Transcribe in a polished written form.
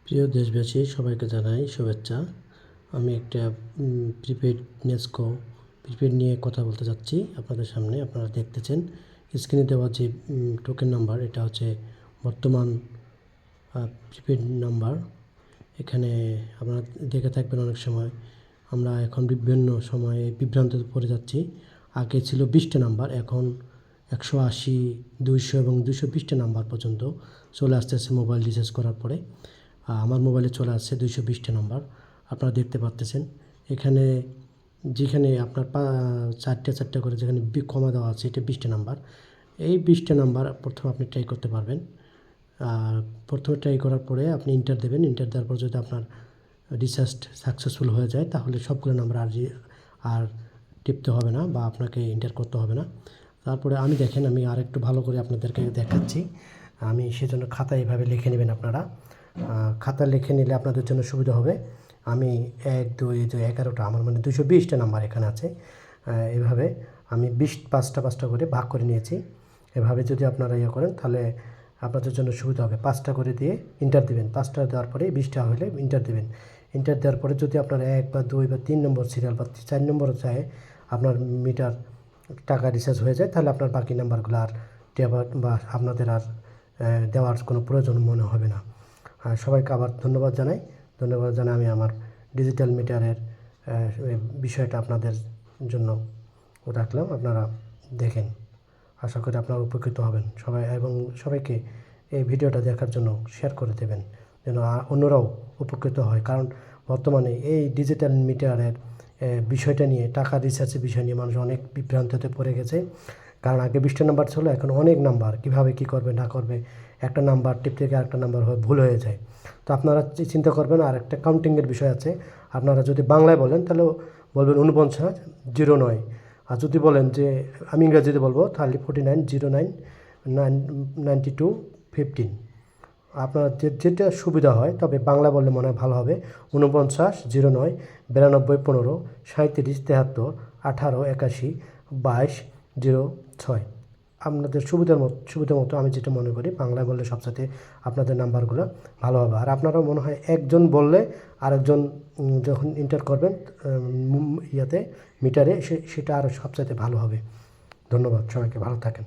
প্রিয় দেশবাসী, সবাইকে জানাই শুভেচ্ছা। আমি একটা প্রিপেড নেসকো প্রিপেড নিয়ে কথা বলতে যাচ্ছি আপনাদের সামনে। আপনারা দেখতেছেন স্ক্রিনে দেওয়া যে টোকেন নাম্বার, এটা হচ্ছে বর্তমান প্রিপেড নাম্বার। এখানে আপনারা দেখে থাকবেন অনেক সময় আমরা এখন বিভিন্ন সময়ে বিভ্রান্তিতে পড়ে যাচ্ছি। আগে ছিল 20টা নাম্বার, এখন 180, 200 এবং 220টা নাম্বার পর্যন্ত চলে আসতেছে মোবাইল রিচার্জ করার পরে। আমার মোবাইলে চলে আসছে 220টা নাম্বার। আপনারা দেখতে পারতেছেন এখানে যেখানে আপনার চারটে চারটে করে যেখানে কমা দেওয়া আছে, এটা 20টা নাম্বার। এই 20টা নাম্বার প্রথমে আপনি ট্রাই করতে পারবেন। প্রথমে ট্রাই করার পরে আপনি ইন্টার দেবেন। ইন্টার দেওয়ার পর যদি আপনার রিচার্জ সাকসেসফুল হয়ে যায়, তাহলে সবগুলো নাম্বার আর টিপতে হবে না বা আপনাকে এন্টার করতে হবে না। তারপরে আমি আরেকটু ভালো করে আপনাদেরকে দেখাচ্ছি। আমি সেজন্য খাতায় এভাবে লিখে নেবেন আপনারা। খাতা লিখে নিলে আপনাদের জন্য সুবিধা হবে। আমি 1, 2, 11টা আমার 220টা নাম্বার এখানে আছে। এভাবে আমি 5টা করে ভাগ করে নিয়েছি। এভাবে যদি আপনারা করেন, তাহলে আপনাদের জন্য সুবিধা হবে। 5টা করে দিয়ে ইন্টার দেবেন। 5টা দেওয়ার পরে 20টা হলে ইন্টার দেবেন। ইন্টার দেওয়ার পরে যদি আপনার 1 বা 2 বা 3 নম্বর সিরিয়াল বা 4 নম্বরও চায় আপনার মিটার টাকা রিচার্জ হয়ে যায়, তাহলে আপনার বাকি নাম্বারগুলো আর দেওয়ার বা আপনাদের আর দেওয়ার কোনো প্রয়োজন মনে হবে না। সবাইকে আবার ধন্যবাদ জানাই। আমি আমার ডিজিটাল মিটারের বিষয়টা আপনাদের জন্য রাখলাম। আপনারা দেখেন, আশা করি আপনারা উপকৃত হবেন এবং সবাইকে এই ভিডিওটা দেখার জন্য শেয়ার করে দেবেন, যেন অন্যরাও উপকৃত হয়। কারণ বর্তমানে এই ডিজিটাল মিটারের বিষয়টা নিয়ে, টাকা রিচার্জের বিষয় নিয়ে মানুষ অনেক বিভ্রান্তিতে পড়ে গেছে। কারণ আগে 20টা নাম্বার ছিল, এখন অনেক নাম্বার, কীভাবে কী করবে না করবে, একটা নাম্বার টিপ থেকে আরেকটা নাম্বার ভুল হয়ে যায়। তো আপনারা চিন্তা করবেন। আর একটা কাউন্টিংয়ের বিষয় আছে। আপনারা যদি বাংলায় বলেন তাহলে বলবেন 4909। আর যদি বলেন যে আমি ইংরেজিতে বলবো, তাহলে 49099215। আপনার যেটা সুবিধা হয়, তবে বাংলা বললে মনে হয় ভালো হবে। 4909 92 15 37 73 18 81 22 06। আপনাদের সুবিধা মতো আমি যেটা মনে করি বাংলায় বললে সবসাথে আপনাদের নাম্বারগুলো ভালো হবে। আর আপনারও মনে হয় একজন বললে আরেকজন যখন এন্টার করবেন মিটারে, সেটা আরও সবচাইতে ভালো হবে। ধন্যবাদ, সবাইকে ভালো থাকেন।